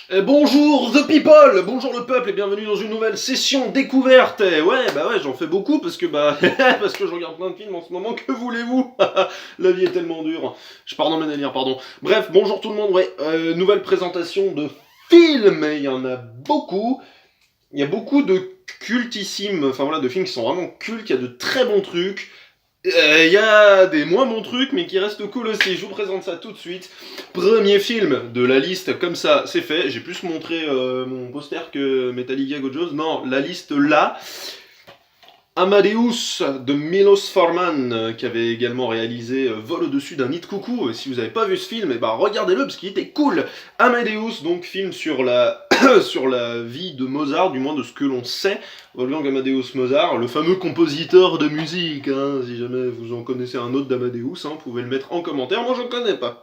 Bonjour the people, bonjour le peuple et bienvenue dans une nouvelle session découverte. Et ouais, j'en fais beaucoup parce que parce que je regarde plein de films en ce moment, que voulez-vous? La vie est tellement dure. Je pars dans mes délires, pardon. Bref, bonjour tout le monde, ouais, nouvelle présentation de films, et il y en a beaucoup. Il y a beaucoup de cultissimes, enfin voilà, de films qui sont vraiment cultes, il y a de très bons trucs. Il y a des moins bons trucs, mais qui restent cool aussi. Je vous présente ça tout de suite. Premier film de la liste, comme ça, c'est fait. J'ai plus montré mon poster que Metallica Gojos. Non, la liste là. Amadeus de Milos Forman, qui avait également réalisé Vol au-dessus d'un nid de coucou. Si vous n'avez pas vu ce film, regardez-le parce qu'il était cool. Amadeus, donc film sur la sur la vie de Mozart, du moins de ce que l'on sait. Wolfgang Amadeus Mozart, le fameux compositeur de musique. Hein, si jamais vous en connaissez un autre d'Amadeus, vous pouvez le mettre en commentaire. Moi, j'en connais pas.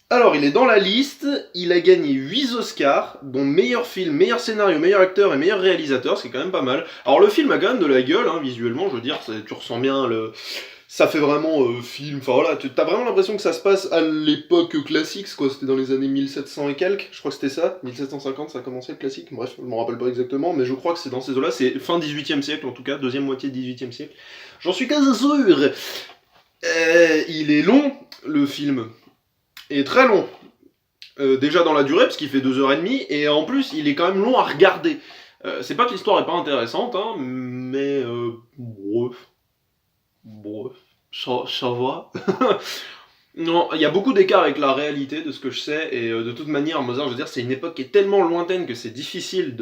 Alors, il est dans la liste, il a gagné 8 Oscars, dont meilleur film, meilleur scénario, meilleur acteur et meilleur réalisateur, ce qui est quand même pas mal. Alors, le film a quand même de la gueule, visuellement, je veux dire, tu ressens bien le... Ça fait vraiment film, enfin voilà, t'as vraiment l'impression que ça se passe à l'époque classique, quoi, c'était dans les années 1700 et quelques, je crois que c'était ça, 1750 ça a commencé le classique, bref, je m'en rappelle pas exactement, mais je crois que c'est dans ces eaux-là, c'est fin 18e siècle en tout cas, deuxième moitié 18e siècle. J'en suis quasi sûr. Il est long, le film, et très long. Déjà dans la durée, parce qu'il fait 2h30, et en plus, il est quand même long à regarder. C'est pas que l'histoire est pas intéressante, mais bref, ça va. Non, il y a beaucoup d'écart avec la réalité de ce que je sais, et de toute manière, Mozart, je veux dire, c'est une époque qui est tellement lointaine que c'est difficile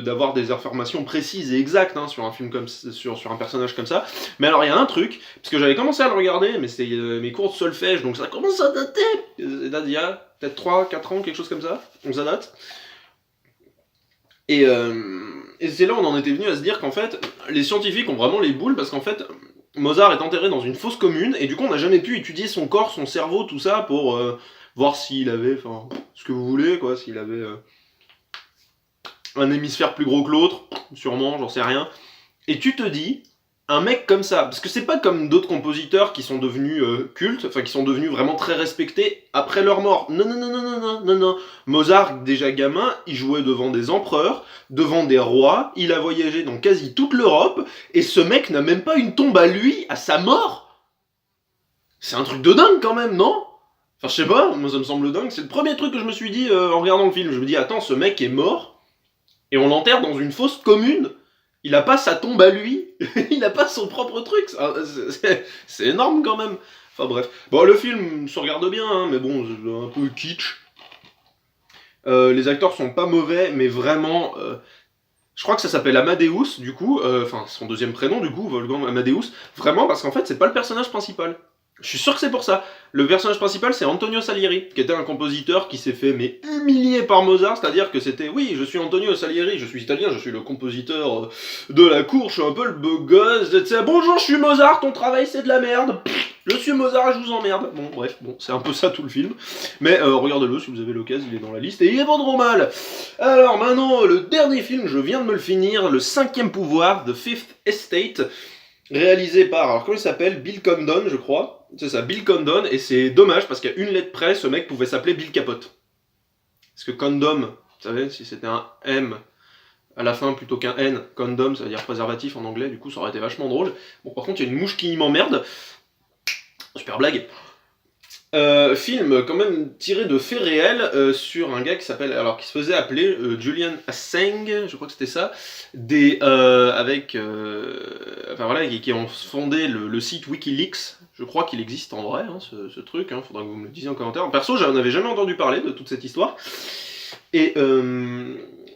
d'avoir des informations précises et exactes sur un film comme sur un personnage comme ça. Mais alors il y a un truc, parce que j'avais commencé à le regarder, mais c'est mes cours de solfège, donc ça commence à dater. Ça date il y a peut-être 3-4 ans, quelque chose comme ça. Donc ça date. Et c'est là où on en était venu à se dire qu'en fait, les scientifiques ont vraiment les boules, parce qu'en fait, Mozart est enterré dans une fosse commune, et du coup on n'a jamais pu étudier son corps, son cerveau, tout ça, pour voir s'il avait, enfin, ce que vous voulez, quoi, s'il avait un hémisphère plus gros que l'autre, sûrement, j'en sais rien. Et tu te dis, un mec comme ça, parce que c'est pas comme d'autres compositeurs qui sont devenus cultes, enfin qui sont devenus vraiment très respectés après leur mort. Non, non, non, non, non, non, non, non. Mozart, déjà gamin, il jouait devant des empereurs, devant des rois, il a voyagé dans quasi toute l'Europe, et ce mec n'a même pas une tombe à lui, à sa mort. C'est un truc de dingue quand même, non? Enfin, je sais pas, moi ça me semble dingue. C'est le premier truc que je me suis dit en regardant le film. Je me dis, attends, ce mec est mort, et on l'enterre dans une fosse commune. Il a pas sa tombe à lui, il a pas son propre truc. C'est énorme quand même. Enfin bref. Bon, le film se regarde bien, mais bon, c'est un peu kitsch. Les acteurs sont pas mauvais, mais vraiment. Je crois que ça s'appelle Amadeus, du coup. Enfin, son deuxième prénom, du coup, Wolfgang Amadeus. Vraiment, parce qu'en fait, c'est pas le personnage principal. Je suis sûr que c'est pour ça. Le personnage principal, c'est Antonio Salieri, qui était un compositeur qui s'est fait humilié par Mozart, c'est-à-dire que c'était, oui, je suis Antonio Salieri, je suis italien, je suis le compositeur de la cour, je suis un peu le beau gosse, bonjour, je suis Mozart, ton travail c'est de la merde, je suis Mozart, je vous emmerde. Bon, bref, c'est un peu ça tout le film. Mais regardez-le si vous avez l'occasion, il est dans la liste, et il est pas trop mal. Alors maintenant, le dernier film, je viens de me le finir, Le Cinquième Pouvoir, The Fifth Estate, réalisé par, alors comment il s'appelle, Bill Condon, je crois. C'est ça, Bill Condon, et c'est dommage parce qu'à une lettre près, ce mec pouvait s'appeler Bill Capote. Parce que condom, vous savez, si c'était un M à la fin plutôt qu'un N, condom, ça veut dire préservatif en anglais, du coup ça aurait été vachement drôle. Bon, par contre, il y a une mouche qui m'emmerde. Super blague. Film quand même tiré de faits réels sur un gars qui s'appelle, alors qui se faisait appeler Julian Assange, je crois que c'était ça, enfin voilà, qui ont fondé le site WikiLeaks. Je crois qu'il existe en vrai, ce truc. Faudra que vous me le disiez en commentaire. Perso, j'en avais jamais entendu parler de toute cette histoire. Et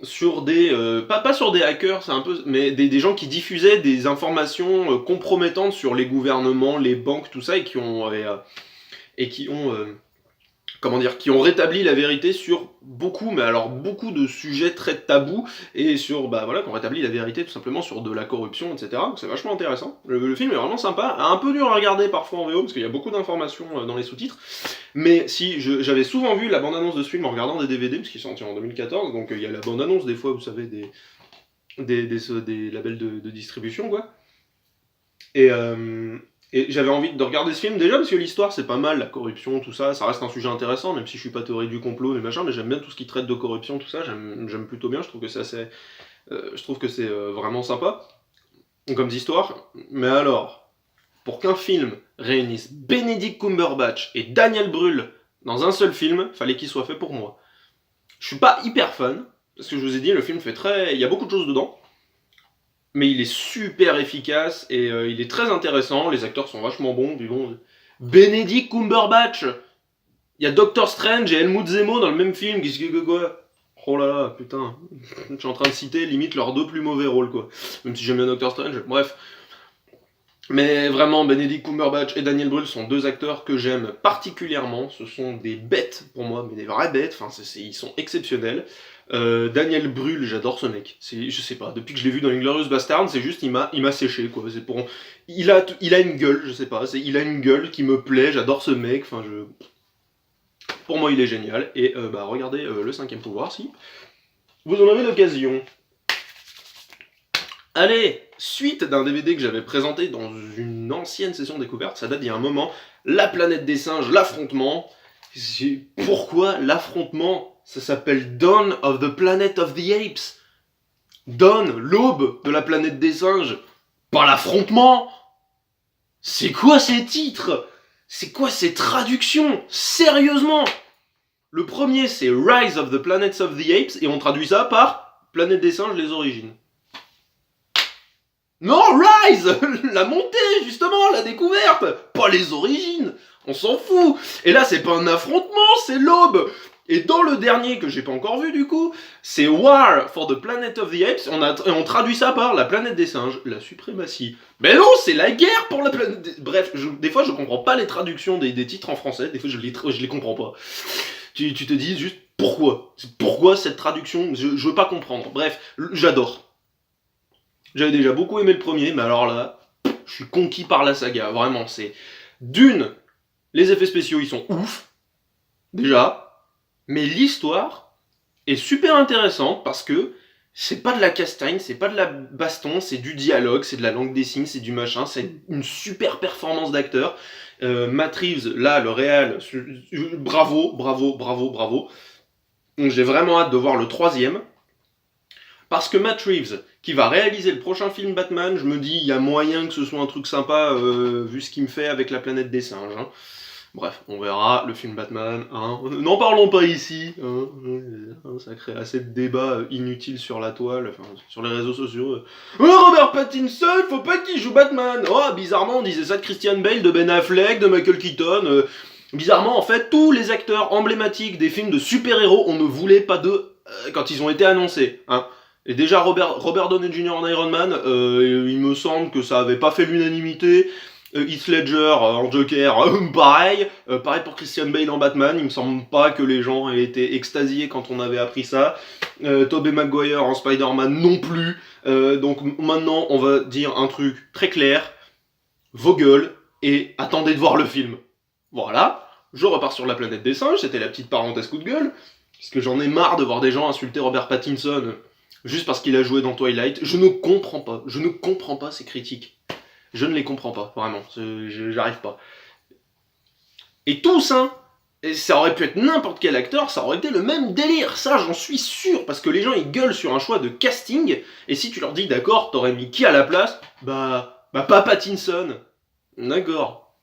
sur des, pas sur des hackers, c'est un peu, mais des gens qui diffusaient des informations compromettantes sur les gouvernements, les banques, tout ça, et qui ont comment dire, qui ont rétabli la vérité sur beaucoup, mais alors beaucoup de sujets très tabous, et sur, voilà, qui ont rétabli la vérité tout simplement sur de la corruption, etc. Donc c'est vachement intéressant. Le film est vraiment sympa, un peu dur à regarder parfois en VO, parce qu'il y a beaucoup d'informations dans les sous-titres, mais si, j'avais souvent vu la bande-annonce de ce film en regardant des DVD, parce qu'il est sorti en 2014, donc il y a la bande-annonce des fois, vous savez, des labels de distribution, quoi. Et Et j'avais envie de regarder ce film déjà parce que l'histoire c'est pas mal, la corruption, tout ça, ça reste un sujet intéressant, même si je suis pas théorie du complot et machin, mais j'aime bien tout ce qui traite de corruption, tout ça, j'aime plutôt bien, je trouve que c'est assez, je trouve que c'est vraiment sympa comme histoire. Mais alors, pour qu'un film réunisse Benedict Cumberbatch et Daniel Brühl dans un seul film, fallait qu'il soit fait pour moi. Je suis pas hyper fan, parce que je vous ai dit, le film fait très, il y a beaucoup de choses dedans. Mais il est super efficace et il est très intéressant. Les acteurs sont vachement bons. Puis bon, Benedict Cumberbatch. Il y a Doctor Strange et Helmut Zemo dans le même film. Qu'est-ce que quoi? Oh là là, putain. Je suis en train de citer limite leurs deux plus mauvais rôles, quoi. Même si j'aime bien Doctor Strange. Bref. Mais vraiment, Benedict Cumberbatch et Daniel Brühl sont deux acteurs que j'aime particulièrement. Ce sont des bêtes pour moi, mais des vraies bêtes. Enfin, ils sont exceptionnels. Daniel Brühl, j'adore ce mec. Je sais pas, depuis que je l'ai vu dans Inglourious Basterds, c'est juste, il m'a séché, quoi. Il a une gueule, je sais pas, il a une gueule qui me plaît, j'adore ce mec, enfin, pour moi, il est génial. Et regardez le cinquième pouvoir, si vous en avez l'occasion. Allez, suite d'un DVD que j'avais présenté dans une ancienne session découverte, ça date d'il y a un moment, La planète des singes, l'affrontement. Pourquoi l'affrontement? Ça s'appelle Dawn of the Planet of the Apes. Dawn, l'aube de la planète des singes. Pas l'affrontement. C'est quoi ces titres? C'est quoi ces traductions? Sérieusement? Le premier c'est Rise of the Planets of the Apes et on traduit ça par Planète des singes, les origines. Non, Rise! La montée, justement, la découverte! Pas les origines! On s'en fout! Et là, c'est pas un affrontement, c'est l'aube! Et dans le dernier, que j'ai pas encore vu du coup, c'est War for the Planet of the Apes, et on traduit ça par la planète des singes, la suprématie. Mais non, c'est la guerre pour la planète des... Bref, des fois je comprends pas les traductions des titres en français, des fois je les comprends pas. Tu te dis juste pourquoi cette traduction, je veux pas comprendre. Bref, j'adore. J'avais déjà beaucoup aimé le premier, mais alors là, je suis conquis par la saga, vraiment, c'est... Les effets spéciaux ils sont ouf, déjà, mais l'histoire est super intéressante parce que c'est pas de la castagne, c'est pas de la baston, c'est du dialogue, c'est de la langue des signes, c'est du machin, c'est une super performance d'acteur. Matt Reeves, là, le réal, bravo. Donc j'ai vraiment hâte de voir le troisième. Parce que Matt Reeves, qui va réaliser le prochain film Batman, je me dis, il y a moyen que ce soit un truc sympa, vu ce qu'il me fait avec la planète des singes. Hein. Bref, on verra le film Batman. Hein. N'en parlons pas ici. Hein. Ça crée assez de débats inutiles sur la toile, enfin, sur les réseaux sociaux. Robert Pattinson, faut pas qu'il joue Batman. Oh, bizarrement, on disait ça de Christian Bale, de Ben Affleck, de Michael Keaton. Bizarrement, en fait, tous les acteurs emblématiques des films de super-héros, on ne voulait pas d'eux quand ils ont été annoncés. Hein. Et déjà, Robert Downey Jr. en Iron Man, il me semble que ça avait pas fait l'unanimité. Heath Ledger en Joker, pareil. Pareil pour Christian Bale en Batman, il me semble pas que les gens aient été extasiés quand on avait appris ça. Tobey Maguire en Spider-Man non plus. Donc maintenant, on va dire un truc très clair. Vos gueules et attendez de voir le film. Voilà, je repars sur la planète des singes, c'était la petite parenthèse coup de gueule. Parce que j'en ai marre de voir des gens insulter Robert Pattinson juste parce qu'il a joué dans Twilight. Je ne comprends pas ces critiques. Je ne les comprends pas, vraiment, j'arrive pas. Et tous, hein, et ça aurait pu être n'importe quel acteur, ça aurait été le même délire, ça j'en suis sûr, parce que les gens ils gueulent sur un choix de casting, et si tu leur dis d'accord, t'aurais mis qui à la place? Bah pas Pattinson. D'accord.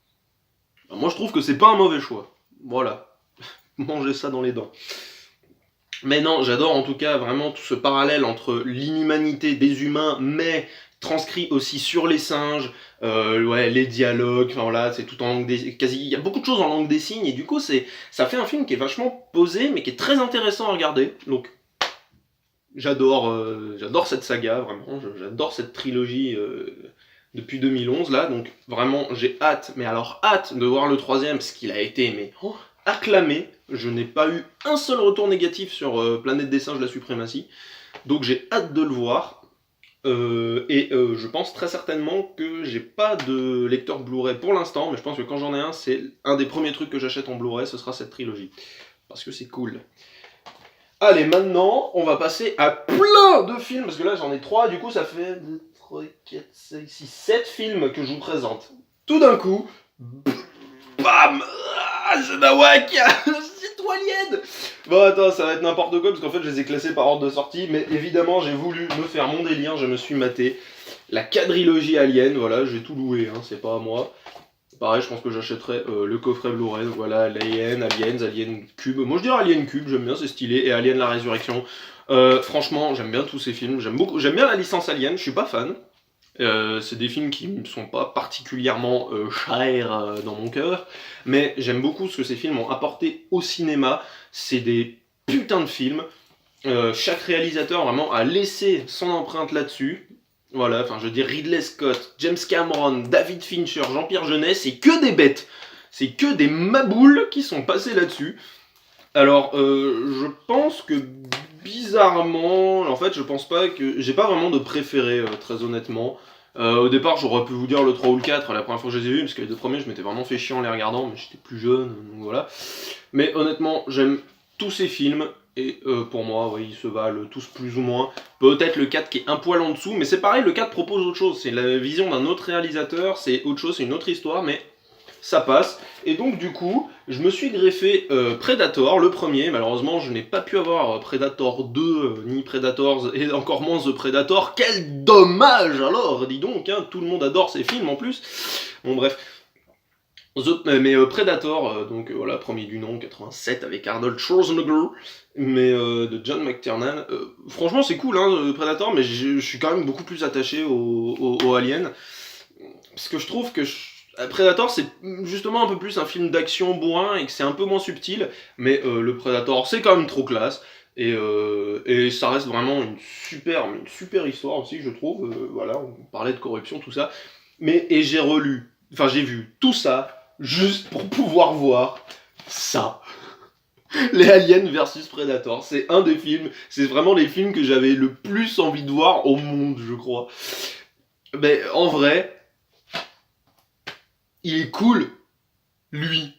Bah, moi je trouve que c'est pas un mauvais choix. Voilà. Mangez ça dans les dents. Mais non, j'adore en tout cas vraiment tout ce parallèle entre l'inhumanité des humains, mais transcrit aussi sur les singes, les dialogues, enfin voilà, c'est tout en langue des... il y a beaucoup de choses en langue des signes, et du coup ça fait un film qui est vachement posé, mais qui est très intéressant à regarder, donc j'adore cette saga, vraiment, j'adore cette trilogie depuis 2011, là, donc vraiment j'ai hâte, mais alors hâte de voir le troisième, parce qu'il a été, mais... acclamé, je n'ai pas eu un seul retour négatif sur Planète des singes, la suprématie, donc j'ai hâte de le voir, je pense très certainement que j'ai pas de lecteur Blu-ray pour l'instant, mais je pense que quand j'en ai un, c'est un des premiers trucs que j'achète en Blu-ray, ce sera cette trilogie, parce que c'est cool. Allez, maintenant, on va passer à plein de films, parce que là j'en ai 3, du coup ça fait 2, 3, 4, 5, 6, 7 films que je vous présente. tout d'un coup, bam, c'est Nawak. C'est toi Alien. Bon attends, ça va être n'importe quoi, parce qu'en fait je les ai classés par ordre de sortie, mais évidemment j'ai voulu me faire mon délire, je me suis maté la quadrilogie Alien, voilà, j'ai tout loué, hein, c'est pas à moi. Pareil, je pense que j'achèterai le coffret Blu-ray, voilà, Alien Cube. Moi je dirais Alien Cube, j'aime bien, c'est stylé, et Alien la Résurrection. Franchement, j'aime bien tous ces films, j'aime bien la licence Alien, je suis pas fan. C'est des films qui ne sont pas particulièrement chers dans mon cœur, mais j'aime beaucoup ce que ces films ont apporté au cinéma. C'est des putains de films. Chaque réalisateur vraiment a laissé son empreinte là-dessus. Voilà, enfin je veux dire Ridley Scott, James Cameron, David Fincher, Jean-Pierre Jeunet, c'est que des bêtes. C'est que des maboules qui sont passés là-dessus. Alors, je pense que bizarrement, en fait, je pense pas que. J'ai pas vraiment de préféré, très honnêtement. Au départ, j'aurais pu vous dire le 3 ou le 4 la première fois que je les ai vus, parce que les deux premiers, je m'étais vraiment fait chier en les regardant, mais j'étais plus jeune, donc voilà. Mais honnêtement, j'aime tous ces films, et pour moi, ouais, ils se valent tous plus ou moins. Peut-être le 4 qui est un poil en dessous, mais c'est pareil, le 4 propose autre chose. C'est la vision d'un autre réalisateur, c'est autre chose, c'est une autre histoire, mais ça passe. Et donc du coup, je me suis greffé Predator, le premier. Malheureusement, je n'ai pas pu avoir Predator 2, ni Predators, et encore moins The Predator. Quel dommage alors, dis donc, hein, tout le monde adore ces films en plus. Bon bref. Mais Predator, donc voilà, premier du nom, 87, avec Arnold Schwarzenegger, mais de John McTiernan. Franchement, c'est cool, hein, Predator, mais je suis quand même beaucoup plus attaché au Alien. Parce que je trouve que Predator, c'est justement un peu plus un film d'action bourrin et que c'est un peu moins subtil, mais le Predator, c'est quand même trop classe. Et ça reste vraiment une super histoire aussi, je trouve. Voilà, on parlait de corruption, tout ça. Et j'ai vu tout ça juste pour pouvoir voir ça. Les Aliens versus Predator, c'est un des films, c'est vraiment les films que j'avais le plus envie de voir au monde, je crois. Mais en vrai, il est cool, lui.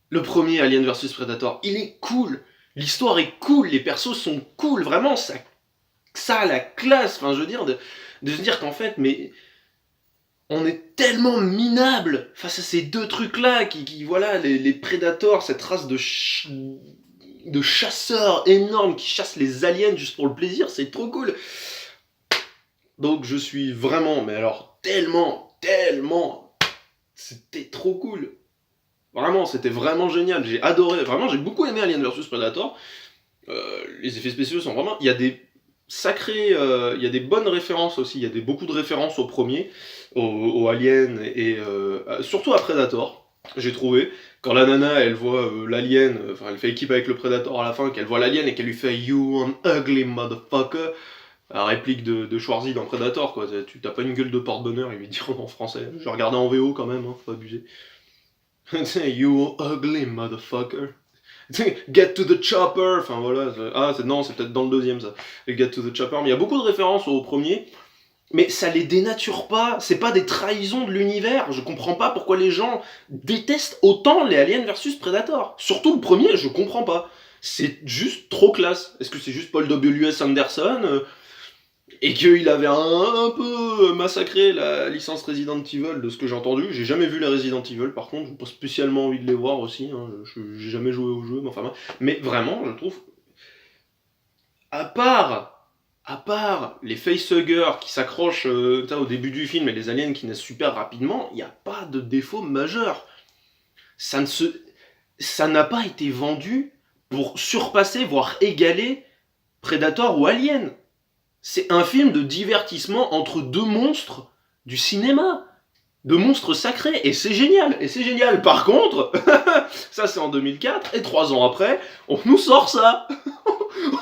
Le premier Alien vs Predator, il est cool. L'histoire est cool, les persos sont cool, vraiment, ça a la classe. Enfin, je veux dire, de se dire qu'en fait, mais on est tellement minable face à ces deux trucs-là, voilà, les Predators, cette race de chasseurs énormes qui chassent les aliens juste pour le plaisir, c'est trop cool. Donc je suis vraiment, mais alors tellement, c'était trop cool. Vraiment, c'était vraiment génial, j'ai adoré, vraiment j'ai beaucoup aimé Alien vs Predator. Les effets spéciaux sont vraiment, il y a des sacrés, il y a des bonnes références aussi, il y a beaucoup de références au premier, au Alien et surtout à Predator, j'ai trouvé. Quand la nana elle voit l'alien, enfin elle fait équipe avec le Predator à la fin, qu'elle voit l'alien et qu'elle lui fait You an ugly motherfucker, la réplique de Schwarzy dans Predator, quoi. Tu t'as pas une gueule de porte-bonheur, il lui dit en français. Je regardais en VO quand même, hein, faut pas abuser. You ugly motherfucker. Get to the chopper, enfin voilà. Non, c'est peut-être dans le deuxième ça. Get to the chopper, mais il y a beaucoup de références au premier. Mais ça les dénature pas, c'est pas des trahisons de l'univers. Je comprends pas pourquoi les gens détestent autant les Aliens versus Predator. Surtout le premier, je comprends pas. C'est juste trop classe. Est-ce que c'est juste Paul W.S. Anderson et qu'il avait un peu massacré la licence Resident Evil, de ce que j'ai entendu. J'ai jamais vu les Resident Evil, par contre, j'ai pas spécialement envie de les voir aussi. Hein. J'ai jamais joué au jeu, mais enfin. Mais vraiment, je trouve. À part les facehuggers qui s'accrochent au début du film et les aliens qui naissent super rapidement, il n'y a pas de défaut majeur. Ça n'a pas été vendu pour surpasser, voire égaler Predator ou Alien. C'est un film de divertissement entre deux monstres du cinéma. De monstres sacrés. Et c'est génial. Par contre, ça c'est en 2004, et 3 ans après, on nous sort ça.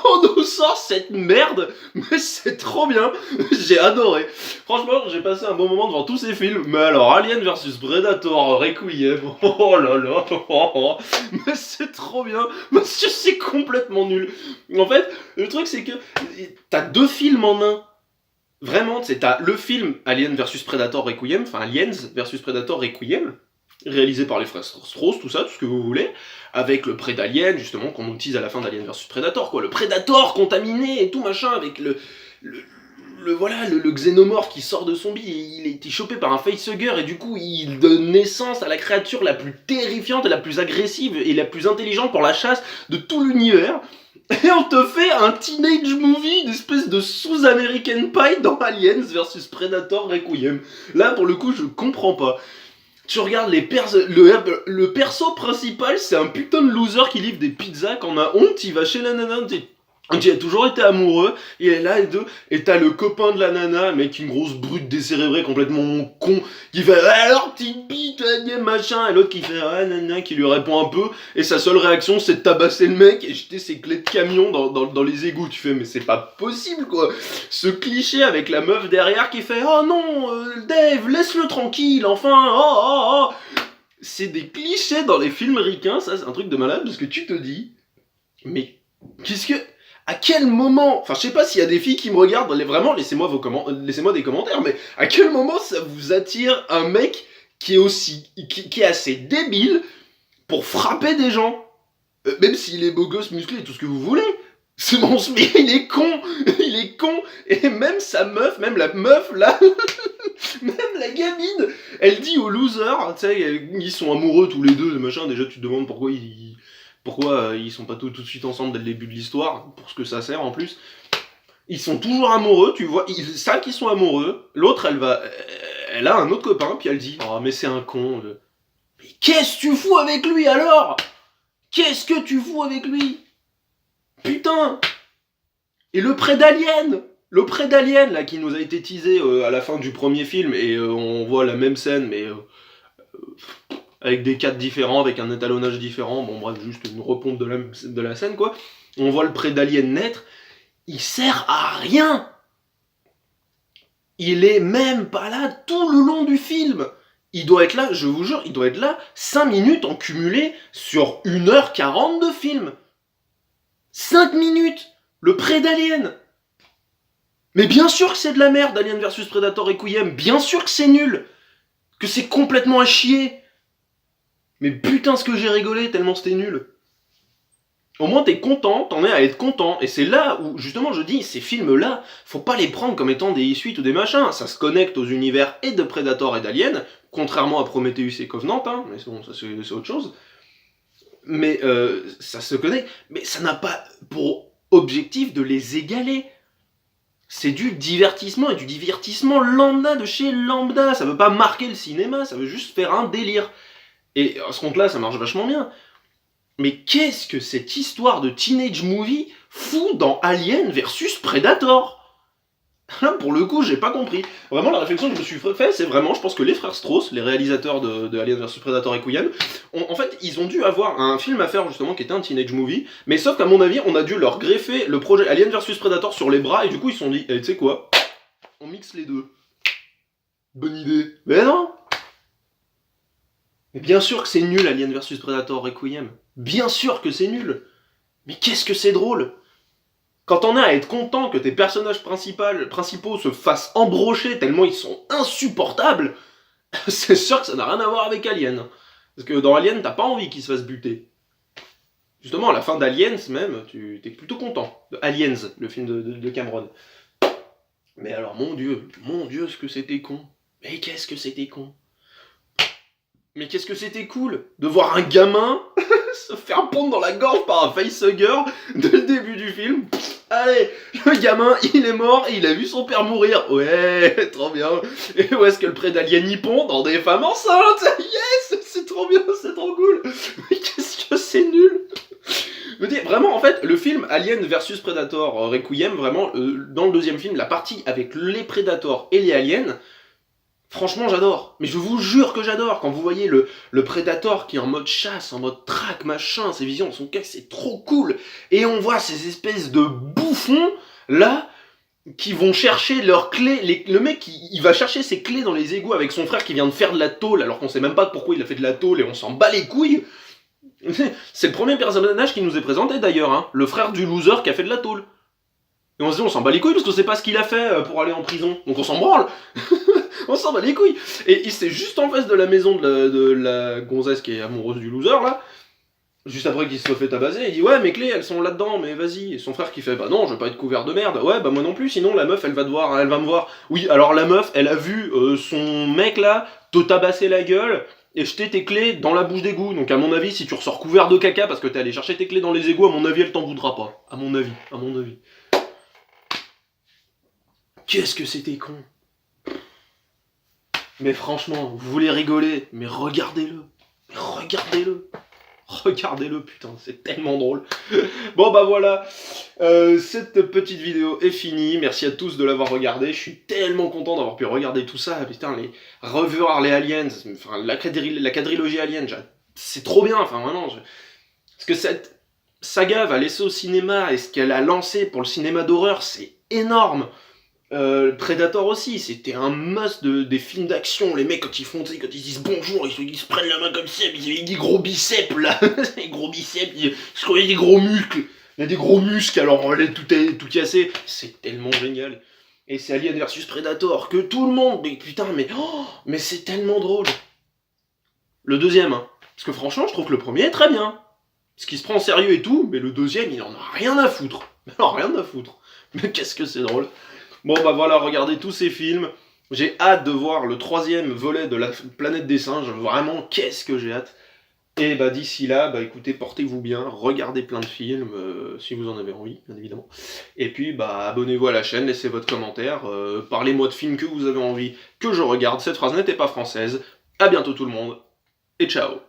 On nous sort cette merde, mais c'est trop bien, j'ai adoré. Franchement, j'ai passé un bon moment devant tous ces films, mais alors Alien vs Predator, Requiem, oh là là, mais c'est trop bien, monsieur, c'est complètement nul. En fait, le truc c'est que t'as deux films en un. Vraiment, t'as le film Alien vs Predator Requiem, enfin Aliens vs Predator Requiem, réalisé par les frères Strauss, tout ça, tout ce que vous voulez, avec le Prédalien, justement, qu'on utilise à la fin d'Alien vs Predator, quoi, le Predator contaminé et tout machin, avec le xénomorphe qui sort de son bide, il a été chopé par un facehugger et du coup il donne naissance à la créature la plus terrifiante, la plus agressive et la plus intelligente pour la chasse de tout l'univers. Et on te fait un teenage movie, une espèce de sous-American Pie dans Aliens versus Predator Requiem. Là pour le coup je comprends pas. Tu regardes le perso principal, c'est un putain de loser qui livre des pizzas, quand on a honte, il va chez la nana, il a toujours été amoureux, il est là et t'as le copain de la nana, mec, une grosse brute décérébrée, complètement con, qui fait alors petite bite, machin, et l'autre qui fait nana, qui lui répond un peu, et sa seule réaction c'est de tabasser le mec et jeter ses clés de camion dans les égouts. Tu fais mais c'est pas possible quoi. Ce cliché avec la meuf derrière qui fait oh non, Dave, laisse-le tranquille, enfin, oh. C'est des clichés dans les films ricains, ça c'est un truc de malade, parce que tu te dis, mais qu'est-ce que... À quel moment, enfin je sais pas s'il y a des filles qui me regardent, vraiment laissez-moi des commentaires, mais à quel moment ça vous attire un mec qui est assez débile pour frapper des gens, même s'il est beau gosse, musclé, tout ce que vous voulez. C'est bon, mais il est con, et même sa meuf, même la meuf là, même la gamine, elle dit aux losers, tu sais, ils sont amoureux tous les deux, machin, déjà tu te demandes pourquoi ils sont pas tout de suite ensemble dès le début de l'histoire, pour ce que ça sert en plus. Ils sont toujours amoureux, tu vois, ils savent qu'ils sont amoureux. L'autre, elle a un autre copain, puis elle dit « Oh, mais c'est un con. » Mais qu'est-ce que tu fous avec lui alors? Qu'est-ce que tu fous avec lui? Putain! Et le prêt d'Alien, là, qui nous a été teasé à la fin du premier film, et on voit la même scène, mais... avec des cadres différents, avec un étalonnage différent, bon bref, juste une repompe de la scène quoi. On voit le prêt d'Alien naître, il sert à rien. Il est même pas là tout le long du film. Il doit être là, je vous jure, il doit être là 5 minutes en cumulé sur 1h40 de film. 5 minutes, le prêt d'Alien. Mais bien sûr que c'est de la merde, Alien vs Predator Requiem, bien sûr que c'est nul, que c'est complètement à chier. Mais putain ce que j'ai rigolé tellement c'était nul. Au moins t'es content, t'en es à être content. Et c'est là où justement je dis, ces films-là, faut pas les prendre comme étant des suites ou des machins. Ça se connecte aux univers et de Predator et d'Alien, contrairement à Prometheus et Covenant, hein, mais bon, ça c'est autre chose. Mais ça se connecte, mais ça n'a pas pour objectif de les égaler. C'est du divertissement, et du divertissement lambda de chez lambda. Ça veut pas marquer le cinéma, ça veut juste faire un délire. Et à ce compte-là, ça marche vachement bien. Mais qu'est-ce que cette histoire de teenage movie fout dans Alien versus Predator? Là, pour le coup, j'ai pas compris. Vraiment, la réflexion que je me suis fait, c'est vraiment, je pense que les frères Strauss, les réalisateurs de Alien vs Predator Requiem, en fait, ils ont dû avoir un film à faire, justement, qui était un teenage movie, mais sauf qu'à mon avis, on a dû leur greffer le projet Alien vs Predator sur les bras, et du coup, ils se sont dit, tu sais quoi? On mixe les deux. Bonne idée. Mais non! Mais bien sûr que c'est nul, Alien vs Predator Requiem. Bien sûr que c'est nul. Mais qu'est-ce que c'est drôle. Quand on a à être content que tes personnages principaux se fassent embrocher tellement ils sont insupportables, c'est sûr que ça n'a rien à voir avec Alien. Parce que dans Alien, t'as pas envie qu'ils se fassent buter. Justement, à la fin d'Aliens même, tu t'es plutôt content. De Aliens, le film de Cameron. Mais alors, mon dieu, ce que c'était con. Mais qu'est-ce que c'était con. Mais qu'est-ce que c'était cool de voir un gamin se faire pondre dans la gorge par un facehugger dès le début du film. Allez, le gamin, il est mort et il a vu son père mourir. Ouais, trop bien. Et où est-ce que le prêt d'Alien y pond? Dans des femmes enceintes. Yes, c'est trop bien, c'est trop cool. Mais qu'est-ce que c'est nul. Je veux dire, vraiment, en fait, le film Alien vs Predator Requiem, vraiment, dans le deuxième film, la partie avec les Predators et les aliens, franchement, j'adore. Mais je vous jure que j'adore. Quand vous voyez le Predator qui est en mode chasse, en mode track, machin, ses visions, son casque, c'est trop cool. Et on voit ces espèces de bouffons, là, qui vont chercher leurs clés. Le mec, il va chercher ses clés dans les égouts avec son frère qui vient de faire de la tôle, alors qu'on sait même pas pourquoi il a fait de la tôle et on s'en bat les couilles. C'est le premier personnage qui nous est présenté d'ailleurs, hein, le frère du loser qui a fait de la tôle. Et on se dit, on s'en bat les couilles parce qu'on sait pas ce qu'il a fait pour aller en prison. Donc on s'en branle. On s'en bat les couilles. Et c'est juste en face de la maison de la gonzesse qui est amoureuse du loser, là. Juste après qu'il se soit fait tabasser, il dit ouais mes clés elles sont là-dedans, mais vas-y. Et son frère qui fait bah non je veux pas être couvert de merde. Ouais bah moi non plus, sinon la meuf elle va elle va me voir. Oui alors la meuf elle a vu son mec là te tabasser la gueule et jeter tes clés dans la bouche d'égout. Donc à mon avis si tu ressors couvert de caca parce que t'es allé chercher tes clés dans les égouts, à mon avis elle t'en voudra pas. À mon avis, à mon avis. Qu'est-ce que c'était con. Mais franchement, vous voulez rigoler, mais regardez-le. Mais regardez-le. Regardez-le, putain, c'est tellement drôle. Bon bah voilà, cette petite vidéo est finie. Merci à tous de l'avoir regardé. Je suis tellement content d'avoir pu regarder tout ça. Putain, revoir les aliens, enfin la quadrilogie alien, c'est trop bien. Enfin vraiment, parce que cette saga va laisser au cinéma et ce qu'elle a lancé pour le cinéma d'horreur, c'est énorme. Predator aussi, c'était un must des films d'action. Les mecs, quand ils font, quand ils disent bonjour, ils se prennent la main comme ça, ils ont des gros biceps là, des gros biceps, je crois qu'il y a des gros muscles. Il y a des gros muscles, alors on tout est tout cassé. C'est tellement génial. Et c'est Alien versus Predator, que tout le monde, mais putain, mais c'est tellement drôle. Le deuxième, hein. Parce que franchement, je trouve que le premier est très bien. Parce qu'il se prend en sérieux et tout, mais le deuxième, il en a rien à foutre. Alors, rien à foutre. Mais qu'est-ce que c'est drôle. Bon bah voilà, regardez tous ces films. J'ai hâte de voir le troisième volet de la planète des singes. Vraiment, qu'est-ce que j'ai hâte. Et bah d'ici là, bah écoutez, portez-vous bien, regardez plein de films, si vous en avez envie, bien évidemment. Et puis bah abonnez-vous à la chaîne, laissez votre commentaire, parlez-moi de films que vous avez envie que je regarde. Cette phrase n'était pas française. À bientôt tout le monde, et ciao.